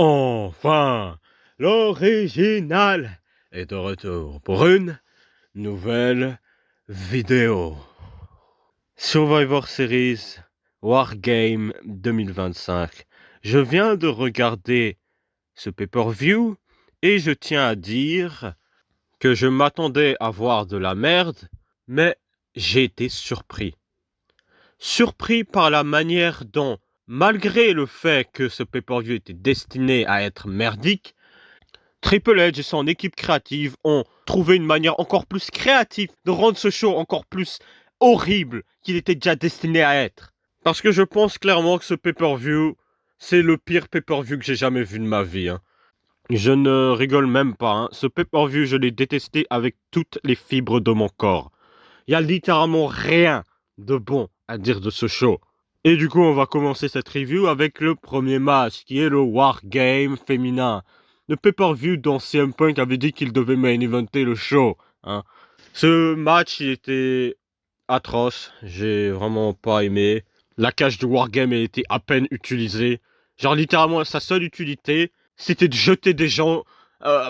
Enfin, l'original est de retour pour une nouvelle vidéo. Survivor Series Wargame 2025. Je viens de regarder ce pay-per-view et je tiens à dire que je m'attendais à voir de la merde, mais j'ai été surpris. Surpris par la manière dont, malgré le fait que ce pay-per-view était destiné à être merdique, Triple H et son équipe créative ont trouvé une manière encore plus créative de rendre ce show encore plus horrible qu'il était déjà destiné à être. Parce que je pense clairement que ce pay-per-view, c'est le pire pay-per-view que j'ai jamais vu de ma vie. Je ne rigole même pas. Ce pay-per-view, je l'ai détesté avec toutes les fibres de mon corps. Il y a littéralement rien de bon à dire de ce show. Et du coup, on va commencer cette review avec le premier match, qui est le Wargame féminin. Le pay-per-view dont CM Punk avait dit qu'il devait main eventer le show. Ce match, il était atroce. J'ai vraiment pas aimé. La cage du Wargame a été à peine utilisée. Genre, littéralement, sa seule utilité, c'était de jeter des gens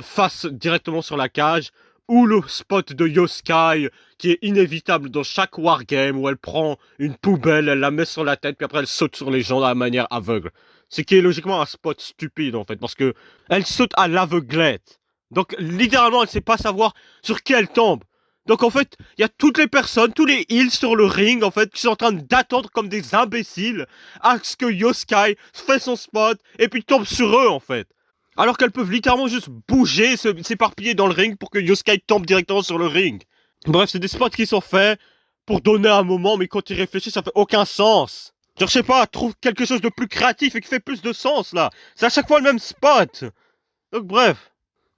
face directement sur la cage. Ou le spot de Yoskai, qui est inévitable dans chaque wargame, où elle prend une poubelle, elle la met sur la tête, puis après elle saute sur les gens de la manière aveugle. Ce qui est logiquement un spot stupide, en fait, parce que elle saute à l'aveuglette. Donc, littéralement, elle sait pas savoir sur qui elle tombe. Donc, en fait, il y a toutes les personnes, tous les heels sur le ring, en fait, qui sont en train d'attendre comme des imbéciles à ce que Yoskai fait son spot, et puis tombe sur eux, en fait. Alors qu'elles peuvent littéralement juste bouger, s'éparpiller dans le ring pour que Yoskai tombe directement sur le ring. Bref, c'est des spots qui sont faits pour donner un moment, mais quand tu réfléchis, ça fait aucun sens. Genre, je sais pas, trouve quelque chose de plus créatif et qui fait plus de sens, là. C'est à chaque fois le même spot. Donc, bref.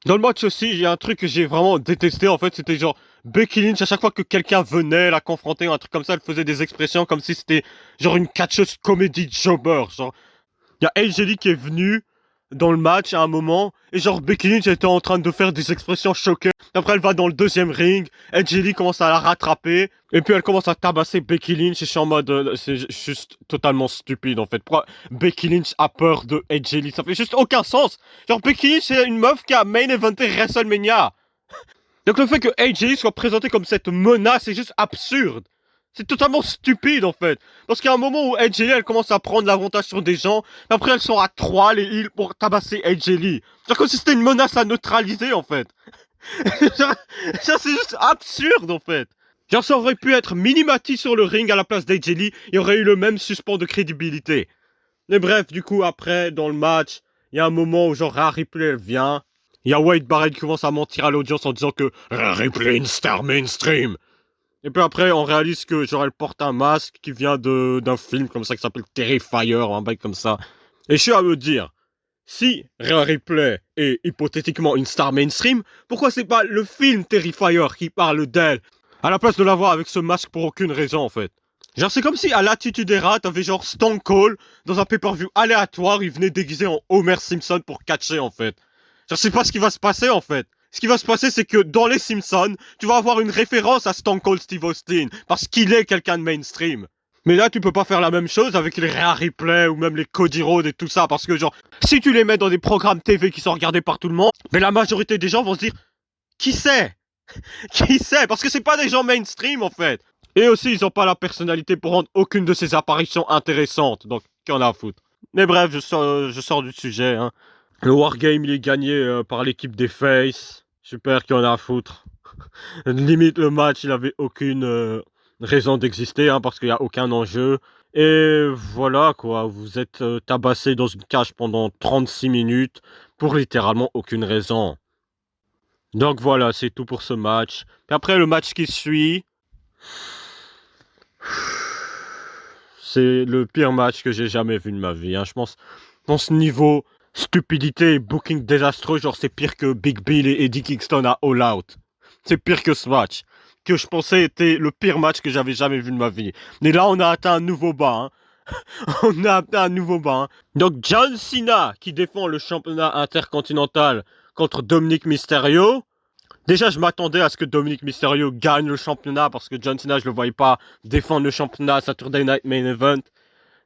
Dans le match aussi, il y a un truc que j'ai vraiment détesté, en fait, c'était genre Becky Lynch, à chaque fois que quelqu'un venait la confronter ou un truc comme ça, elle faisait des expressions comme si c'était genre une catcheuse comédie jobber. Genre, il y a AJ Lee qui est venu dans le match à un moment, et genre Becky Lynch était en train de faire des expressions choquantes. Après elle va dans le deuxième ring, AJ Lee commence à la rattraper, et puis elle commence à tabasser Becky Lynch, et je suis en mode, c'est juste totalement stupide en fait. Pourquoi Becky Lynch a peur de AJ Lee? Ça fait juste aucun sens. Genre Becky Lynch c'est une meuf qui a main eventé WrestleMania. Donc le fait que AJ Lee soit présenté comme cette menace c'est juste absurde. C'est totalement stupide en fait. Parce qu'il y a un moment où AJ Lee elle commence à prendre l'avantage sur des gens. Et après elles sont à 3 les heals pour tabasser AJ Lee. Genre comme si c'était une menace à neutraliser en fait. genre, c'est juste absurde en fait. Genre ça aurait pu être Minimati sur le ring à la place d'AJ Lee. Il y aurait eu le même suspens de crédibilité. Mais bref, du coup après dans le match, il y a un moment où genre Rhea Ripley elle vient. Il y a Wade Barrett qui commence à mentir à l'audience en disant que Rhea Ripley est une star mainstream. Et puis après, on réalise que genre elle porte un masque qui vient d'un film comme ça qui s'appelle Terrifier, un bail comme ça. Et je suis à me dire, si Rhea Ripley est hypothétiquement une star mainstream, pourquoi c'est pas le film Terrifier qui parle d'elle, à la place de la voir avec ce masque pour aucune raison en fait. Genre c'est comme si à l'Attitude Era, t'avais genre Stone Cold dans un pay-per-view aléatoire, il venait déguisé en Homer Simpson pour catcher en fait. Genre c'est pas ce qui va se passer en fait. Ce qui va se passer, c'est que dans les Simpsons, tu vas avoir une référence à Stone Cold Steve Austin, parce qu'il est quelqu'un de mainstream. Mais là, tu peux pas faire la même chose avec les Rhea Ripley ou même les Cody Rhodes et tout ça, parce que genre, si tu les mets dans des programmes TV qui sont regardés par tout le monde, mais la majorité des gens vont se dire, qui c'est? Qui c'est? Parce que c'est pas des gens mainstream en fait. Et aussi, ils ont pas la personnalité pour rendre aucune de ces apparitions intéressantes, donc qu'en a à foutre. Mais bref, je sors du sujet. Le Wargame, il est gagné par l'équipe des Faces. Super qu'il y en a à foutre. Limite, le match, il avait aucune raison d'exister, parce qu'il n'y a aucun enjeu. Et voilà, quoi. Vous êtes tabassé dans une cage pendant 36 minutes pour littéralement aucune raison. Donc voilà, c'est tout pour ce match. Puis après, le match qui suit, c'est le pire match que j'ai jamais vu de ma vie. Je pense, dans ce niveau stupidité et booking désastreux, genre c'est pire que Big Bill et Eddie Kingston à All Out. C'est pire que ce match, que je pensais était le pire match que j'avais jamais vu de ma vie. Mais là, on a atteint un nouveau bas. On a atteint un nouveau bas. Donc John Cena, qui défend le championnat intercontinental contre Dominic Mysterio. Déjà, je m'attendais à ce que Dominic Mysterio gagne le championnat, parce que John Cena, je le voyais pas défendre le championnat à Saturday Night Main Event.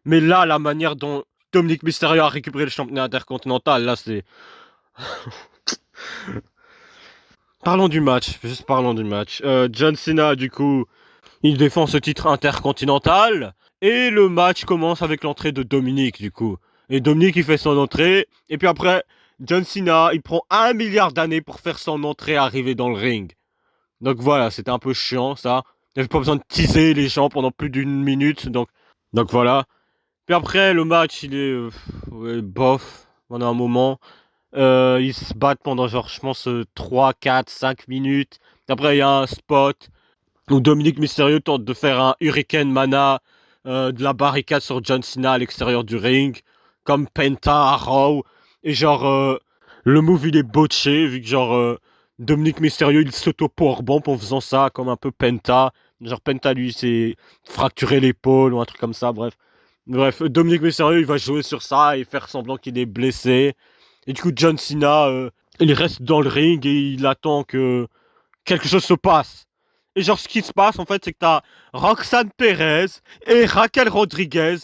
Mais là, la manière dont Dominic Mysterio a récupéré le championnat intercontinental. Là, c'est... Parlons du match, juste parlons du match. John Cena, du coup, il défend ce titre intercontinental. Et le match commence avec l'entrée de Dominic, du coup. Et Dominic, il fait son entrée. Et puis après, John Cena, il prend 1 milliard d'années pour faire son entrée et arriver dans le ring. Donc voilà, c'était un peu chiant, ça. Il n'y avait pas besoin de teaser les gens pendant plus d'1 minute. Donc voilà. Puis après, le match, il est bof pendant un moment. Ils se battent pendant genre, je pense, 3, 4, 5 minutes. Après, il y a un spot où Dominic Mysterio tente de faire un Hurricane Mana de la barricade sur John Cena à l'extérieur du ring, comme Penta à Raw. Et genre, le move il est botché, vu que genre, Dominic Mysterio il s'auto-powerbomb en faisant ça, comme un peu Penta. Genre, Penta lui s'est fracturé l'épaule ou un truc comme ça, bref. Bref, Dominic Mysterio il va jouer sur ça et faire semblant qu'il est blessé. Et du coup, John Cena, il reste dans le ring et il attend que quelque chose se passe. Et genre, ce qui se passe, en fait, c'est que t'as Roxanne Perez et Raquel Rodriguez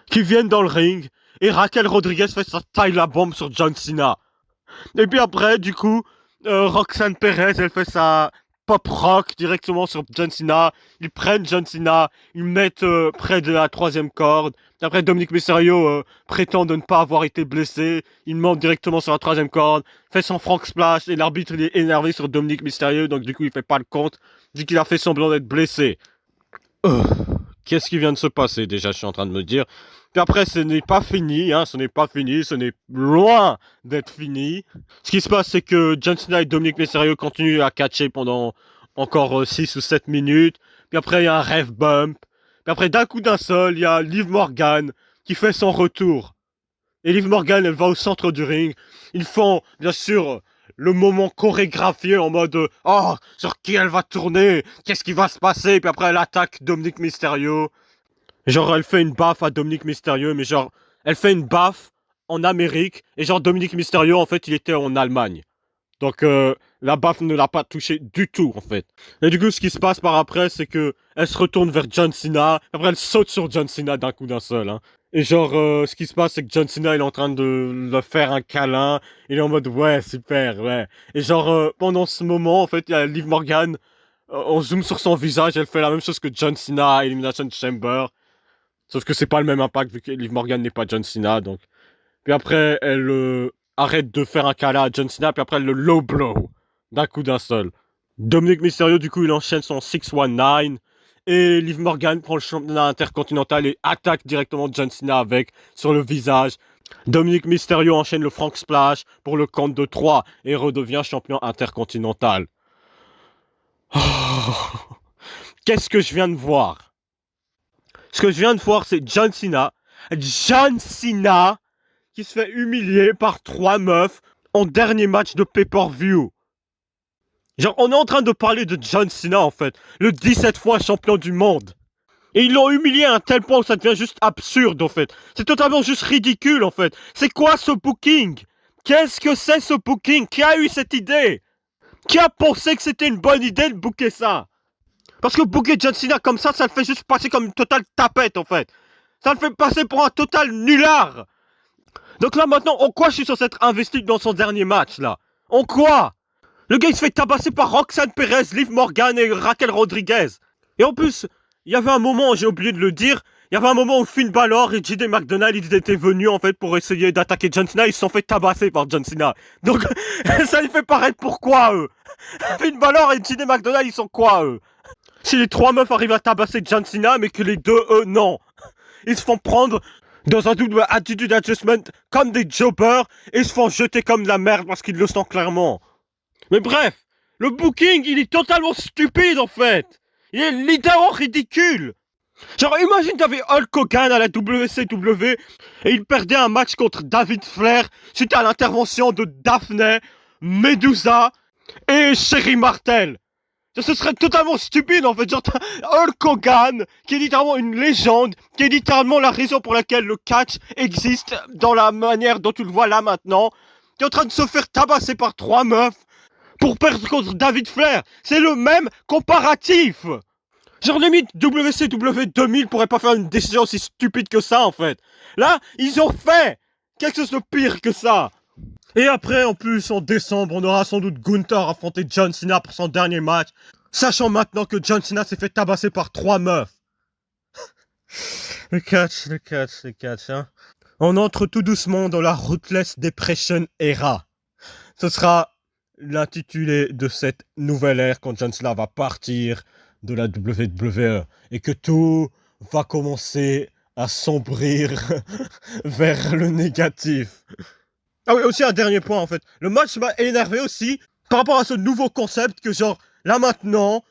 qui viennent dans le ring. Et Raquel Rodriguez fait sa Tyler Bomb sur John Cena. Et puis après, du coup, Roxanne Perez, elle fait sa pop rock directement sur John Cena. Ils prennent John Cena, ils mettent près de la 3e corde. Après, Dominic Mysterio prétend de ne pas avoir été blessé. Il monte directement sur la 3e corde, fait son Frank Splash et l'arbitre il est énervé sur Dominic Mysterio. Donc du coup, il fait pas le compte, dit qu'il a fait semblant d'être blessé. Qu'est-ce qui vient de se passer déjà, je suis en train de me dire. Puis après, ce n'est pas fini, ce n'est loin d'être fini. Ce qui se passe, c'est que John Cena et Dominic Mysterio continuent à catcher pendant encore 6 ou 7 minutes. Puis après, il y a un ref bump. Puis après, d'un coup d'un seul, il y a Liv Morgan qui fait son retour. Et Liv Morgan, elle va au centre du ring. Ils font, bien sûr, le moment chorégraphié en mode oh, sur qui elle va tourner, qu'est-ce qui va se passer. Puis après, elle attaque Dominic Mysterio. Genre, elle fait une baffe à Dominic Mysterio, mais genre, elle fait une baffe en Amérique. Et genre, Dominic Mysterio, en fait, il était en Allemagne. Donc, la baffe ne l'a pas touché du tout, en fait. Et du coup, ce qui se passe par après, c'est que elle se retourne vers John Cena. Après, elle saute sur John Cena d'un coup d'un seul. Et genre, ce qui se passe, c'est que John Cena, il est en train de le faire un câlin. Il est en mode, ouais, super, ouais. Et genre, pendant ce moment, en fait, il y a Liv Morgan. On zoome sur son visage. Elle fait la même chose que John Cena à Elimination Chamber. Sauf que c'est pas le même impact vu que Liv Morgan n'est pas John Cena, donc. Puis après, elle arrête de faire un câlin à John Cena, puis après, elle le low blow. D'un coup d'un seul. Dominic Mysterio, du coup, il enchaîne son 619. Et Liv Morgan prend le championnat intercontinental et attaque directement John Cena avec, sur le visage. Dominic Mysterio enchaîne le Frank Splash pour le compte de 3 et redevient champion intercontinental. Oh. Qu'est-ce que je viens de voir? Ce que je viens de voir, c'est John Cena qui se fait humilier par 3 meufs en dernier match de pay-per-view. Genre, on est en train de parler de John Cena, en fait, le 17 fois champion du monde. Et ils l'ont humilié à un tel point que ça devient juste absurde, en fait. C'est totalement juste ridicule, en fait. C'est quoi ce booking? Qu'est-ce que c'est ce booking? Qui a eu cette idée? Qui a pensé que c'était une bonne idée de booker ça? Parce que booker John Cena comme ça le fait juste passer comme une totale tapette, en fait. Ça le fait passer pour un total nulard. Donc là, maintenant, en quoi je suis censé être investi dans son dernier match, là? En quoi? Le gars, il se fait tabasser par Roxanne Perez, Liv Morgan et Raquel Rodriguez. Et en plus, il y avait un moment, j'ai oublié de le dire, il y avait un moment où Finn Balor et JD McDonald, ils étaient venus, en fait, pour essayer d'attaquer John Cena, ils se sont fait tabasser par John Cena. Donc, ça les fait paraître pourquoi, eux? Finn Balor et JD McDonald, ils sont quoi, eux? Si les 3 meufs arrivent à tabasser John Cena, mais que les 2, eux, non. Ils se font prendre dans un double attitude adjustment comme des jobbers et se font jeter comme de la merde parce qu'ils le sentent clairement. Mais bref, le booking, il est totalement stupide en fait. Il est littéralement ridicule. Genre, imagine t'avais Hulk Hogan à la WCW et il perdait un match contre David Flair suite à l'intervention de Daphne, Medusa et Sherry Martel. Ce serait totalement stupide en fait, genre Hulk Hogan, qui est littéralement une légende, qui est littéralement la raison pour laquelle le catch existe dans la manière dont tu le vois là maintenant, qui est en train de se faire tabasser par 3 meufs pour perdre contre David Flair. C'est le même comparatif. Genre limite WCW 2000 pourrait pas faire une décision aussi stupide que ça en fait. Là, ils ont fait quelque chose de pire que ça. Et après, en plus, en décembre, on aura sans doute Gunther affronter John Cena pour son dernier match, sachant maintenant que John Cena s'est fait tabasser par 3 meufs. Le catch, hein. On entre tout doucement dans la Ruthless Depression era. Ce sera l'intitulé de cette nouvelle ère quand John Cena va partir de la WWE et que tout va commencer à sombrir vers le négatif. Ah oui, aussi un dernier point en fait. Le match m'a énervé aussi par rapport à ce nouveau concept que genre, là maintenant,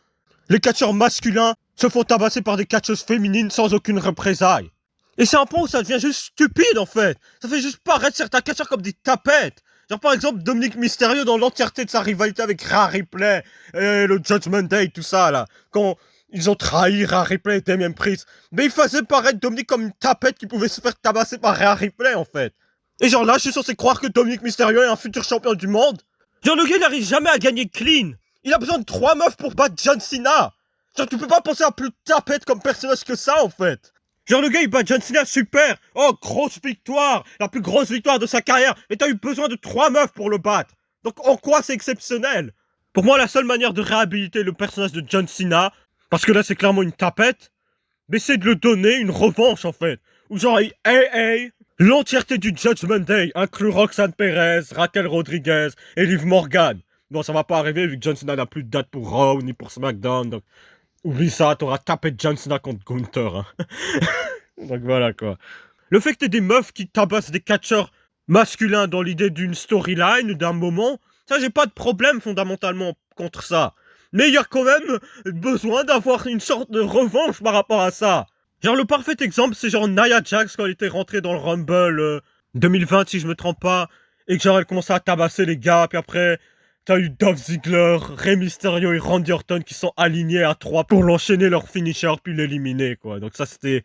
les catcheurs masculins se font tabasser par des catcheuses féminines sans aucune représailles. Et c'est un point où ça devient juste stupide en fait. Ça fait juste paraître certains catcheurs comme des tapettes. Genre par exemple Dominic Mysterio dans l'entièreté de sa rivalité avec Rhea Ripley et le Judgment Day, tout ça là. Quand ils ont trahi Rhea Ripley et Damien Priest. Mais ils faisaient paraître Dominic comme une tapette qui pouvait se faire tabasser par Rhea Ripley en fait. Et genre là je suis censé croire que Dominic Mysterio est un futur champion du monde. Genre le gars n'arrive jamais à gagner clean. Il a besoin de 3 meufs pour battre John Cena. Genre tu peux pas penser à plus tapette comme personnage que ça en fait. Genre le gars il bat John Cena, super. Oh, grosse victoire. La plus grosse victoire de sa carrière. Mais t'as eu besoin de 3 meufs pour le battre. Donc en quoi c'est exceptionnel? Pour moi la seule manière de réhabiliter le personnage de John Cena, parce que là c'est clairement une tapette, mais c'est de le donner une revanche en fait. Ou genre hey, l'entièreté du Judgment Day inclut Roxanne Perez, Raquel Rodriguez et Liv Morgan. Bon ça va pas arriver vu que John Cena n'a plus de date pour Raw ni pour SmackDown, donc oublie ça, t'auras tapé John Cena contre Gunther. Hein. Donc voilà quoi. Le fait que t'aies des meufs qui tabassent des catcheurs masculins dans l'idée d'une storyline, d'un moment, ça j'ai pas de problème fondamentalement contre ça. Mais il y a quand même besoin d'avoir une sorte de revanche par rapport à ça. Genre le parfait exemple c'est genre Nia Jax quand elle était rentrée dans le Rumble 2020 si je me trompe pas. Et que genre elle commençait à tabasser les gars, puis après... T'as eu Dolph Ziggler, Rey Mysterio et Randy Orton qui sont alignés à 3 pour l'enchaîner leur finisher puis l'éliminer quoi. Donc ça c'était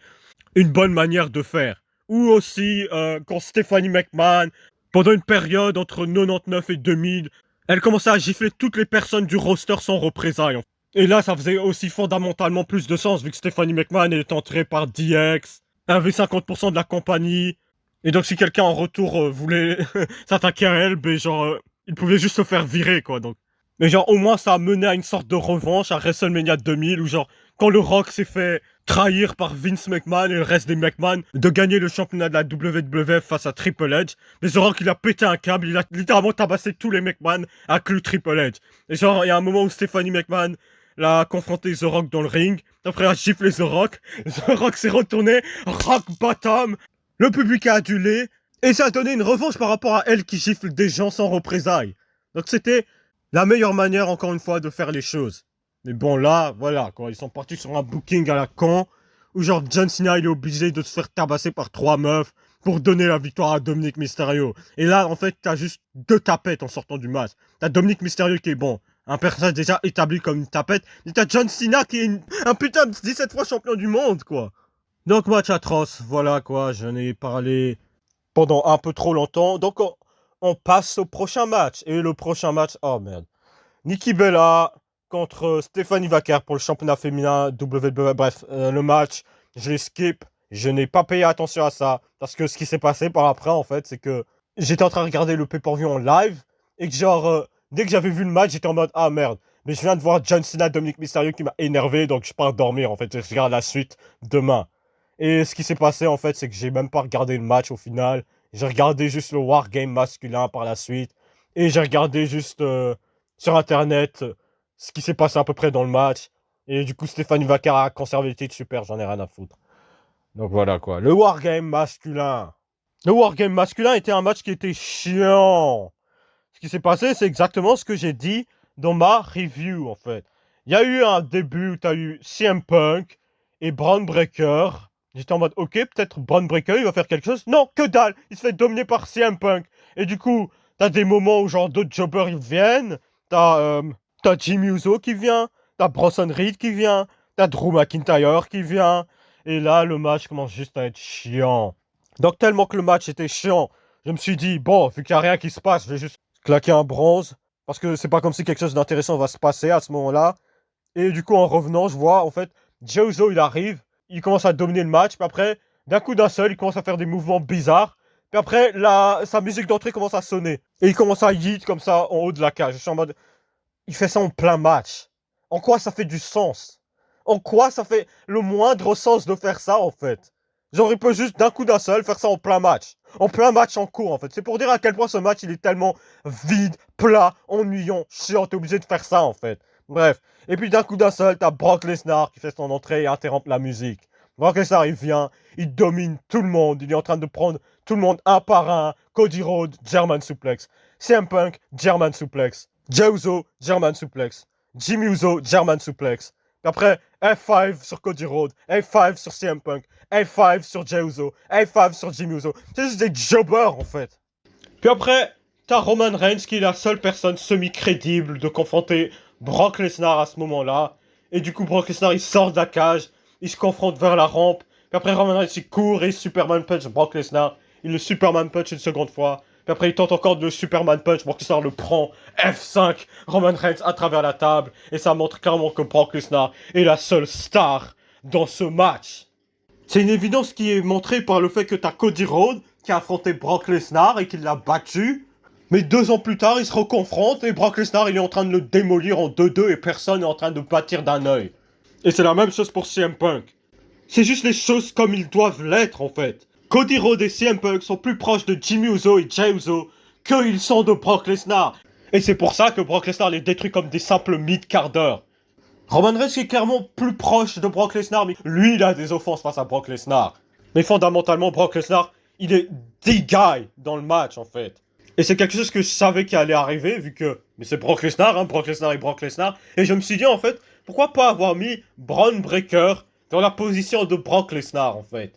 une bonne manière de faire. Ou aussi quand Stephanie McMahon, pendant une période entre 99 et 2000, elle commençait à gifler toutes les personnes du roster sans représailles. Et là ça faisait aussi fondamentalement plus de sens vu que Stephanie McMahon elle est entrée par DX, avait 50% de la compagnie. Et donc si quelqu'un en retour voulait s'attaquer à elle, ben genre... il pouvait juste se faire virer, quoi, donc. Mais genre, au moins, ça a mené à une sorte de revanche à WrestleMania 2000, où genre, quand le Rock s'est fait trahir par Vince McMahon et le reste des McMahon de gagner le championnat de la WWF face à Triple H, mais The Rock, il a pété un câble, il a littéralement tabassé tous les McMahon, inclus Triple H. Et genre, il y a un moment où Stephanie McMahon l'a confronté The Rock dans le ring, après elle a giflé The Rock s'est retourné, Rock bottom, le public a adulé, et ça a donné une revanche par rapport à elle qui gifle des gens sans représailles. Donc c'était la meilleure manière, encore une fois, de faire les choses. Mais bon, là, voilà, quoi. Ils sont partis sur un booking à la con, où genre John Cena, il est obligé de se faire tabasser par 3 meufs pour donner la victoire à Dominic Mysterio. Et là, en fait, t'as juste 2 tapettes en sortant du match. T'as Dominic Mysterio qui est bon, un personnage déjà établi comme une tapette, et t'as John Cena qui est un putain de 17 fois champion du monde, quoi. Donc, match atroce, voilà, quoi. J'en ai parlé... pendant un peu trop longtemps, donc on passe au prochain match. Et le prochain match, oh merde. Nikki Bella contre Stephanie Vaquer pour le championnat féminin WWE. Bref, le match, je l'ai skip. Je n'ai pas payé attention à ça. Parce que ce qui s'est passé par après, en fait, c'est que j'étais en train de regarder le pay-per-view en live. Et que genre, dès que j'avais vu le match, j'étais en mode, ah merde. Mais je viens de voir John Cena, Dominic Mysterio qui m'a énervé. Donc je pars dormir, en fait. Je regarde la suite demain. Et ce qui s'est passé en fait, c'est que j'ai même pas regardé le match au final. J'ai regardé juste le Wargame masculin par la suite. Et j'ai regardé juste sur internet ce qui s'est passé à peu près dans le match. Et du coup, Stéphanie Vaquer a conservé le titre, super, j'en ai rien à foutre. Donc voilà quoi. Le Wargame masculin. Le Wargame masculin était un match qui était chiant. Ce qui s'est passé, c'est exactement ce que j'ai dit dans ma review en fait. Il y a eu un début où tu as eu CM Punk et Braun Breaker. J'étais en mode, ok, peut-être Braun Breaker, il va faire quelque chose. Non, que dalle, il se fait dominer par CM Punk. Et du coup, t'as des moments où genre d'autres jobbers ils viennent. T'as Jimmy Uso qui vient. T'as Bronson Reed qui vient. T'as Drew McIntyre qui vient. Et là, le match commence juste à être chiant. Donc tellement que le match était chiant, je me suis dit, bon, vu qu'il n'y a rien qui se passe, je vais juste claquer un bronze. Parce que c'est pas comme si quelque chose d'intéressant va se passer à ce moment-là. Et du coup, en revenant, je vois, en fait, Jey Uso, il arrive, il commence à dominer le match, puis après, d'un coup d'un seul, il commence à faire des mouvements bizarres. Puis après, sa musique d'entrée commence à sonner. Et il commence à yeet comme ça en haut de la cage. Je suis en mode, il fait ça en plein match. En quoi ça fait du sens? En quoi ça fait le moindre sens de faire ça, en fait? Genre, il peut juste d'un coup d'un seul faire ça en plein match. En plein match en cours, en fait. C'est pour dire à quel point ce match, il est tellement vide, plat, ennuyant, chiant. T'es obligé de faire ça, en fait. Bref. Et puis d'un coup d'un seul, t'as Brock Lesnar qui fait son entrée et interrompt la musique. Brock Lesnar, il vient, il domine tout le monde. Il est en train de prendre tout le monde un par un. Cody Rhodes, German Suplex. CM Punk, German Suplex. Jey Uso, German Suplex. Jimmy Uso, German Suplex. Puis après, F5 sur Cody Rhodes, F5 sur CM Punk, F5 sur Jey Uso, F5 sur Jimmy Uso. C'est juste des jobbers, en fait. Puis après, t'as Roman Reigns qui est la seule personne semi-crédible de confronter Brock Lesnar à ce moment-là. Et du coup, Brock Lesnar, il sort de la cage, il se confronte vers la rampe. Puis après, Roman Reigns, il court et Superman punch Brock Lesnar. Il le Superman punch une seconde fois. Puis après, il tente encore de Superman punch. Brock Lesnar le prend. F5. Roman Reigns à travers la table. Et ça montre clairement que Brock Lesnar est la seule star dans ce match. C'est une évidence qui est montrée par le fait que t'as Cody Rhodes qui a affronté Brock Lesnar et qui l'a battu. Mais 2 ans plus tard, ils se reconfrontent et Brock Lesnar, il est en train de le démolir en 2-2 et personne n'est en train de bâtir d'un œil. Et c'est la même chose pour CM Punk. C'est juste les choses comme ils doivent l'être, en fait. Cody Rhodes et CM Punk sont plus proches de Jimmy Uso et Jey Uso qu'ils sont de Brock Lesnar. Et c'est pour ça que Brock Lesnar les détruit comme des simples mid-cardeurs. Roman Reigns est clairement plus proche de Brock Lesnar, mais lui, il a des offenses face à Brock Lesnar. Mais fondamentalement, Brock Lesnar, il est the guy dans le match, en fait. Et c'est quelque chose que je savais qui allait arriver, vu que... Mais c'est Brock Lesnar, hein, Brock Lesnar et Brock Lesnar. Et je me suis dit, en fait, pourquoi pas avoir mis Braun Breaker dans la position de Brock Lesnar, en fait.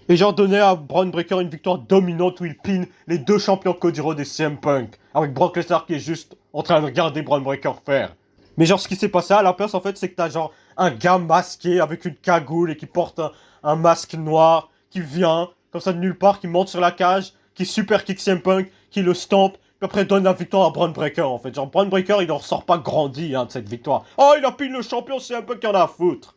Et genre donner à Braun Breaker une victoire dominante où il pine les 2 champions Cody Rhodes et CM Punk. Avec Brock Lesnar qui est juste en train de regarder Braun Breaker faire. Mais genre ce qui s'est passé à la place, en fait, c'est que t'as genre un gars masqué avec une cagoule et qui porte un masque noir, qui vient, comme ça de nulle part, qui monte sur la cage, qui super kick CM Punk, qui le stomp, puis après donne la victoire à Braun Breaker, en fait. Genre Braun Breaker, il en ressort pas grandi, hein, de cette victoire. Oh, il a pile le champion CM Punk, qui en a à foutre.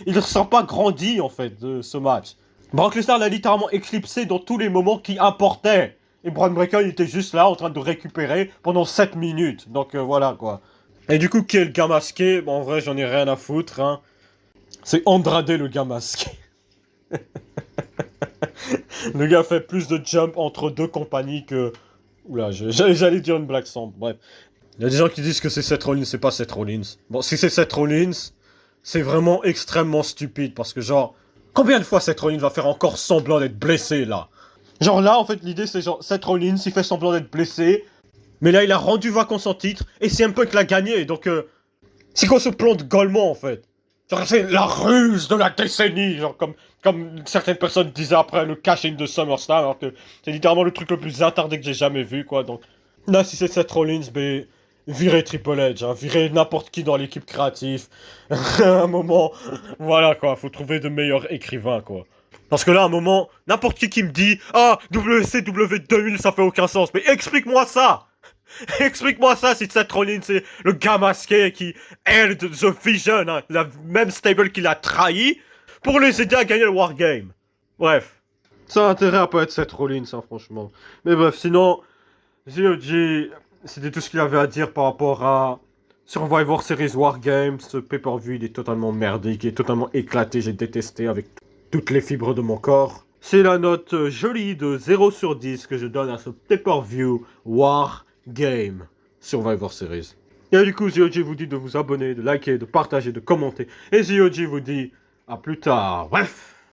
Il ne ressort pas grandi, en fait, de ce match. Brock Lesnar l'a littéralement éclipsé dans tous les moments qui importaient. Et Braun Breaker, il était juste là, en train de récupérer pendant 7 minutes. Donc voilà, quoi. Et du coup, qui est le gars masqué? Bon, en vrai, j'en ai rien à foutre, hein. C'est Andrade, le gars masqué. Le gars fait plus de jump entre 2 compagnies que... Oula, j'allais dire une blague sombre, bref. Il y a des gens qui disent que c'est Seth Rollins, c'est pas Seth Rollins. Bon, si c'est Seth Rollins, c'est vraiment extrêmement stupide, parce que genre... Combien de fois Seth Rollins va faire encore semblant d'être blessé, là? Genre là, en fait, l'idée, c'est genre, Seth Rollins, il fait semblant d'être blessé, mais là, il a rendu vacant son titre, et CM Punk l'a gagné, donc c'est quoi ce plan de Golemont, en fait? Genre, c'est la ruse de la décennie, genre, comme certaines personnes disaient après le cash-in de SummerSlam, alors que c'est littéralement le truc le plus attardé que j'ai jamais vu, quoi, donc... Là, si c'est Seth Rollins, ben... Virez Triple H, hein, virez n'importe qui dans l'équipe créative. À un moment, voilà, quoi, faut trouver de meilleurs écrivains, quoi. Parce que là, à un moment, n'importe qui me dit « Ah, WCW 2000, ça fait aucun sens. » Mais explique-moi ça. Explique-moi ça si Seth Rollins c'est le gars masqué qui aide The Vision, hein, la même stable qui l'a trahi, pour les aider à gagner le Wargame. Bref. Ça a intérêt à pas être Seth Rollins, hein, franchement. Mais bref, sinon, GOG, c'était tout ce qu'il avait à dire par rapport à Survivor Series Wargame. Ce pay-per-view, il est totalement merdique, il est totalement éclaté, j'ai détesté avec toutes les fibres de mon corps. C'est la note jolie de 0 sur 10 que je donne à ce pay-per-view Wargame Survivor Series. Et du coup, GOG vous dit de vous abonner, de liker, de partager, de commenter. Et GOG vous dit à plus tard. Bref.